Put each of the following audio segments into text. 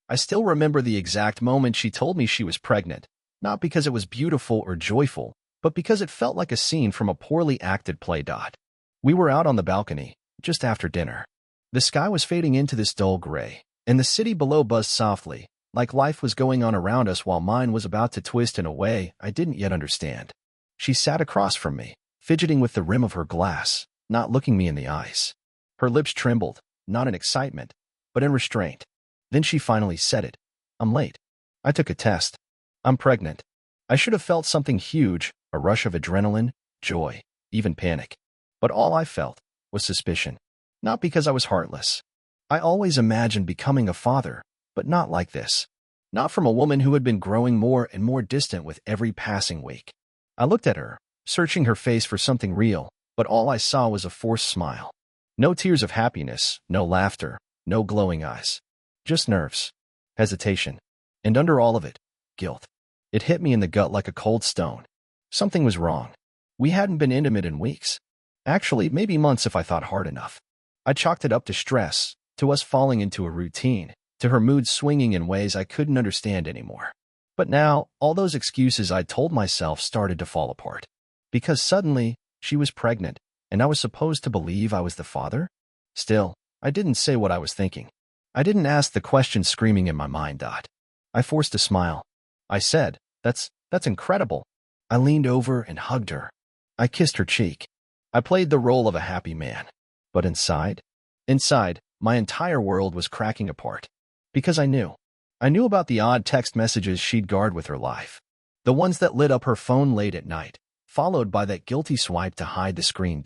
I still remember the exact moment she told me she was pregnant, not because it was beautiful or joyful, but because it felt like a scene from a poorly acted play. We were out on the balcony, just after dinner. The sky was fading into this dull gray, and the city below buzzed softly, like life was going on around us while mine was about to twist in a way I didn't yet understand. She sat across from me, fidgeting with the rim of her glass, not looking me in the eyes. Her lips trembled, not in excitement, but in restraint. Then she finally said it. I'm late. I took a test. I'm pregnant. I should have felt something huge, a rush of adrenaline, joy, even panic. But all I felt was suspicion. Not because I was heartless. I always imagined becoming a father, but not like this. Not from a woman who had been growing more and more distant with every passing week. I looked at her, searching her face for something real, but all I saw was a forced smile. No tears of happiness, no laughter, no glowing eyes. Just nerves, hesitation, and under all of it, guilt. It hit me in the gut like a cold stone. Something was wrong. We hadn't been intimate in weeks. Actually, maybe months if I thought hard enough. I chalked it up to stress, to us falling into a routine, to her mood swinging in ways I couldn't understand anymore. But now, all those excuses I told myself started to fall apart. Because suddenly, she was pregnant, and I was supposed to believe I was the father? Still, I didn't say what I was thinking. I didn't ask the question screaming in my mind. I forced a smile. I said, that's incredible. I leaned over and hugged her. I kissed her cheek. I played the role of a happy man. But inside, my entire world was cracking apart. Because I knew about the odd text messages she'd guard with her life. The ones that lit up her phone late at night, followed by that guilty swipe to hide the screen.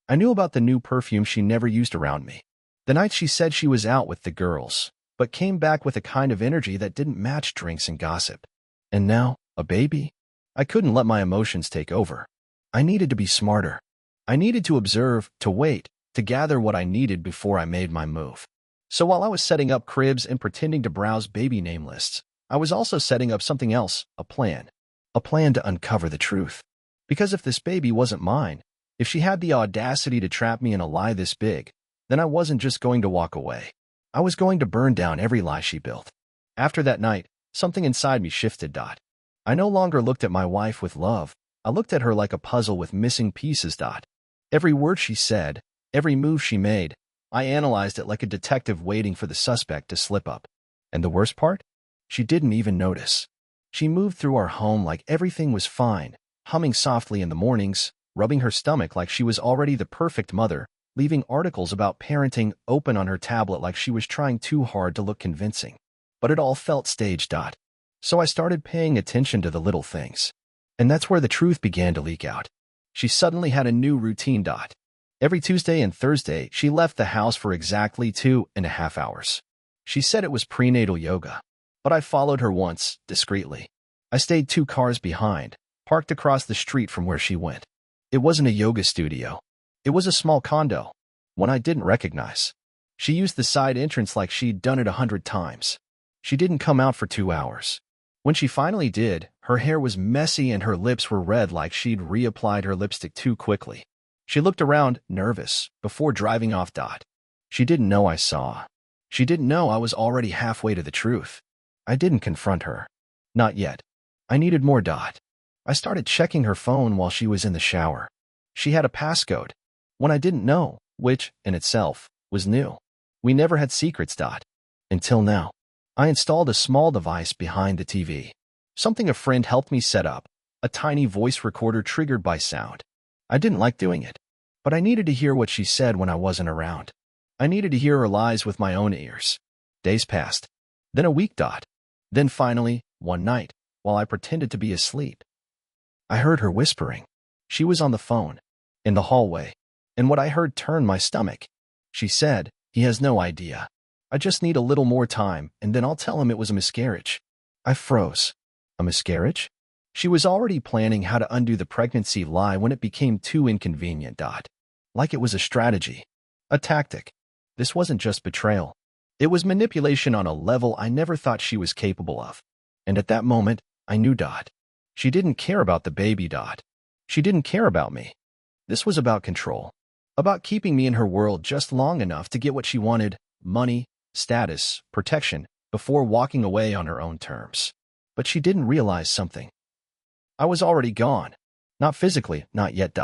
I knew about the new perfume she never used around me. The night she said she was out with the girls, but came back with a kind of energy that didn't match drinks and gossip. And now, a baby? I couldn't let my emotions take over. I needed to be smarter. I needed to observe, to wait, to gather what I needed before I made my move. So while I was setting up cribs and pretending to browse baby name lists, I was also setting up something else, a plan. A plan to uncover the truth. Because if this baby wasn't mine, if she had the audacity to trap me in a lie this big, then I wasn't just going to walk away. I was going to burn down every lie she built. After that night, something inside me shifted. I no longer looked at my wife with love. I looked at her like a puzzle with missing pieces. Every word she said, every move she made, I analyzed it like a detective waiting for the suspect to slip up. And the worst part? She didn't even notice. She moved through our home like everything was fine, humming softly in the mornings, rubbing her stomach like she was already the perfect mother, leaving articles about parenting open on her tablet like she was trying too hard to look convincing. But it all felt staged. So I started paying attention to the little things. And that's where the truth began to leak out. She suddenly had a new routine. Every Tuesday and Thursday, she left the house for exactly 2.5 hours. She said it was prenatal yoga. But I followed her once, discreetly. I stayed 2 cars behind, parked across the street from where she went. It wasn't a yoga studio. It was a small condo, one I didn't recognize. She used the side entrance like she'd done it 100 times. She didn't come out for 2 hours. When she finally did, her hair was messy and her lips were red like she'd reapplied her lipstick too quickly. She looked around, nervous, before driving off. She didn't know I saw. She didn't know I was already halfway to the truth. I didn't confront her. Not yet. I needed more. I started checking her phone while she was in the shower. She had a passcode, one I didn't know, which, in itself, was new. We never had secrets. Until now. I installed a small device behind the TV. Something a friend helped me set up, a tiny voice recorder triggered by sound. I didn't like doing it, but I needed to hear what she said when I wasn't around. I needed to hear her lies with my own ears. Days passed. Then a week. Then finally, one night, while I pretended to be asleep, I heard her whispering. She was on the phone, in the hallway, and what I heard turned my stomach. She said, "He has no idea. I just need a little more time, and then I'll tell him it was a miscarriage." I froze. A miscarriage? She was already planning how to undo the pregnancy lie when it became too inconvenient. Like it was a strategy, a tactic. This wasn't just betrayal. It was manipulation on a level I never thought she was capable of. And at that moment, I knew. She didn't care about the baby. She didn't care about me. This was about control. About keeping me in her world just long enough to get what she wanted: money, status, protection, before walking away on her own terms. But she didn't realize something. I was already gone. Not physically, not yet.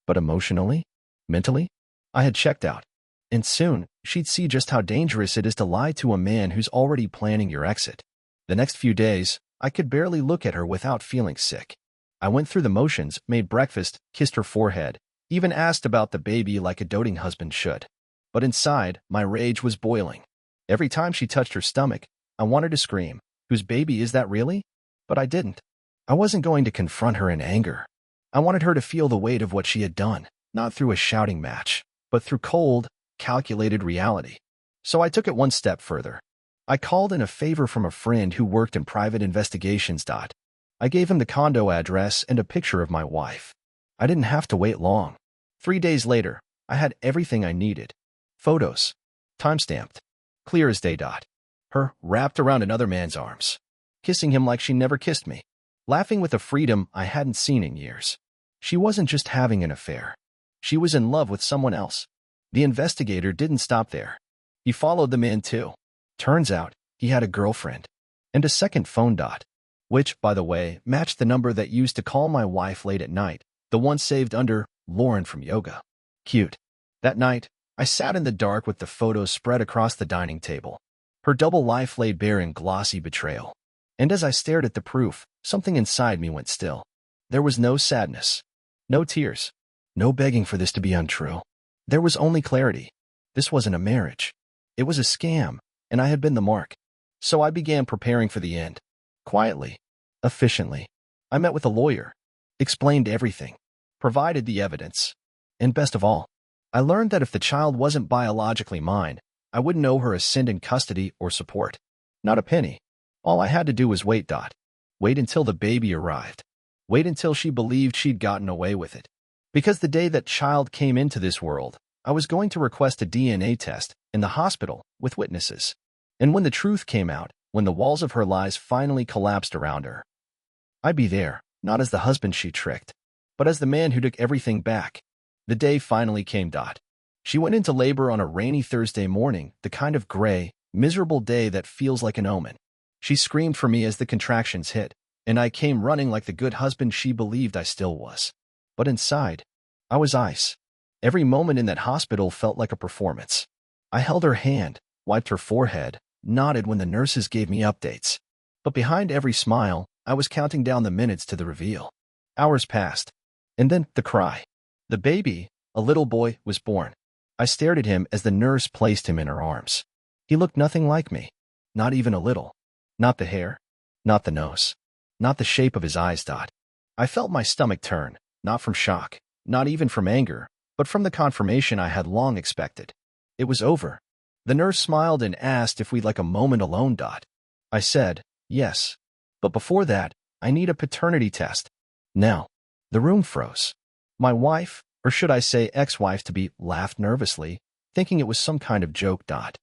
But emotionally, mentally, I had checked out. And soon, she'd see just how dangerous it is to lie to a man who's already planning your exit. The next few days, I could barely look at her without feeling sick. I went through the motions, made breakfast, kissed her forehead, even asked about the baby like a doting husband should. But inside, my rage was boiling. Every time she touched her stomach, I wanted to scream, "Whose baby is that really?" But I didn't. I wasn't going to confront her in anger. I wanted her to feel the weight of what she had done, not through a shouting match, but through cold, calculated reality. So I took it one step further. I called in a favor from a friend who worked in private investigations. I gave him the condo address and a picture of my wife. I didn't have to wait long. 3 days later, I had everything I needed. Photos. Timestamped. Clear as day. Her wrapped around another man's arms, kissing him like she never kissed me, laughing with a freedom I hadn't seen in years. She wasn't just having an affair. She was in love with someone else. The investigator didn't stop there. He followed the man too. Turns out, he had a girlfriend. And a second phone. Which, by the way, matched the number that used to call my wife late at night, the one saved under Lauren from yoga. Cute. That night, I sat in the dark with the photos spread across the dining table. Her double life laid bare in glossy betrayal. And as I stared at the proof, something inside me went still. There was no sadness, no tears, no begging for this to be untrue. There was only clarity. This wasn't a marriage. It was a scam, and I had been the mark. So I began preparing for the end. Quietly, efficiently. I met with a lawyer, explained everything, provided the evidence. And best of all, I learned that if the child wasn't biologically mine, I wouldn't owe her a cent in custody or support. Not a penny. All I had to do was wait. Wait until the baby arrived. Wait until she believed she'd gotten away with it. Because the day that child came into this world, I was going to request a DNA test in the hospital with witnesses. And when the truth came out, when the walls of her lies finally collapsed around her, I'd be there, not as the husband she tricked, but as the man who took everything back. The day finally came. She went into labor on a rainy Thursday morning, the kind of gray, miserable day that feels like an omen. She screamed for me as the contractions hit, and I came running like the good husband she believed I still was. But inside, I was ice. Every moment in that hospital felt like a performance. I held her hand, wiped her forehead, nodded when the nurses gave me updates. But behind every smile, I was counting down the minutes to the reveal. Hours passed. And then the cry. The baby, a little boy, was born. I stared at him as the nurse placed him in her arms. He looked nothing like me. Not even a little. Not the hair. Not the nose. Not the shape of his eyes. I felt my stomach turn, not from shock, not even from anger, but from the confirmation I had long expected. It was over. The nurse smiled and asked if we'd like a moment alone. I said, yes. But before that, I need a paternity test. Now, the room froze. My wife, or should I say ex-wife to be, laughed nervously, thinking it was some kind of joke. But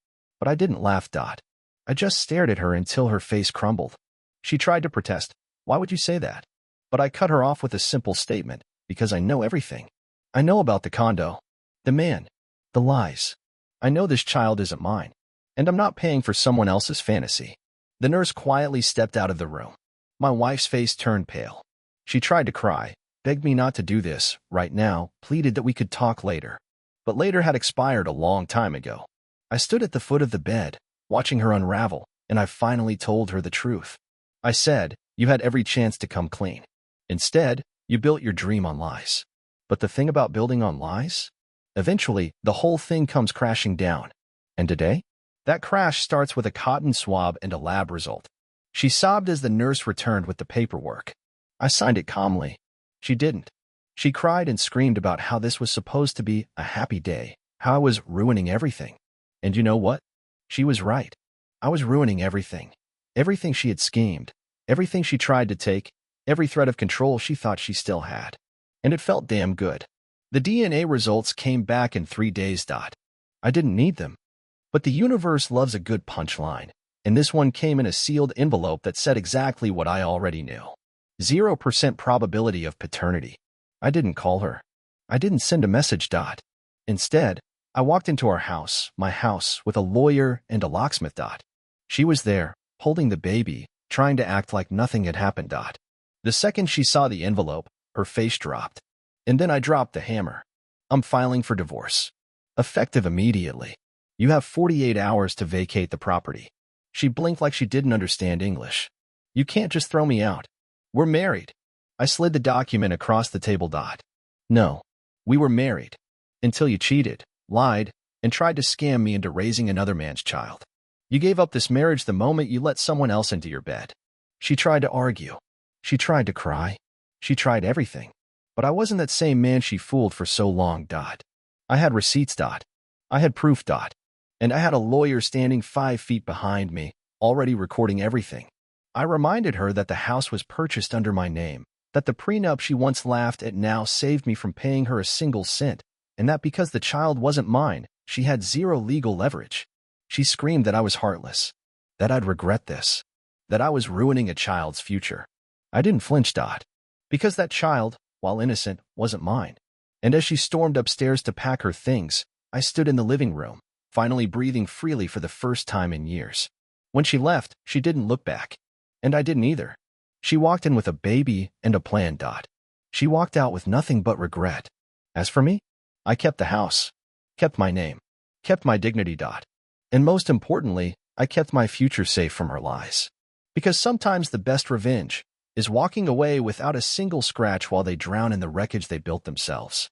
I didn't laugh. I just stared at her until her face crumbled. She tried to protest. Why would you say that? But I cut her off with a simple statement, because I know everything. I know about the condo, the man, the lies. I know this child isn't mine, and I'm not paying for someone else's fantasy. The nurse quietly stepped out of the room. My wife's face turned pale. She tried to cry, begged me not to do this right now, pleaded that we could talk later. But later had expired a long time ago. I stood at the foot of the bed, watching her unravel, and I finally told her the truth. I said, you had every chance to come clean. Instead, you built your dream on lies. But the thing about building on lies? Eventually, the whole thing comes crashing down. And today? That crash starts with a cotton swab and a lab result. She sobbed as the nurse returned with the paperwork. I signed it calmly. She didn't. She cried and screamed about how this was supposed to be a happy day, how I was ruining everything. And you know what? She was right. I was ruining everything. Everything she had schemed, everything she tried to take, every thread of control she thought she still had. And it felt damn good. The DNA results came back in 3 days. I didn't need them. But the universe loves a good punchline, and this one came in a sealed envelope that said exactly what I already knew. 0% probability of paternity. I didn't call her. I didn't send a message. Instead, I walked into our house, my house, with a lawyer and a locksmith. She was there, holding the baby, trying to act like nothing had happened. The second she saw the envelope, her face dropped. And then I dropped the hammer. I'm filing for divorce. Effective immediately. You have 48 hours to vacate the property. She blinked like she didn't understand English. You can't just throw me out. We're married. I slid the document across the table. No. We were married. Until you cheated, lied, and tried to scam me into raising another man's child. You gave up this marriage the moment you let someone else into your bed. She tried to argue. She tried to cry. She tried everything. But I wasn't that same man she fooled for so long. I had receipts. I had proof. And I had a lawyer standing 5 feet behind me, already recording everything. I reminded her that the house was purchased under my name, that the prenup she once laughed at now saved me from paying her a single cent, and that because the child wasn't mine, she had zero legal leverage. She screamed that I was heartless, that I'd regret this, that I was ruining a child's future. I didn't flinch. Because that child, while innocent, wasn't mine. And as she stormed upstairs to pack her things, I stood in the living room, finally breathing freely for the first time in years. When she left, she didn't look back. And I didn't either. She walked in with a baby and a plan. She walked out with nothing but regret. As for me, I kept the house, kept my name, kept my dignity. And most importantly, I kept my future safe from her lies. Because sometimes the best revenge is walking away without a single scratch while they drown in the wreckage they built themselves.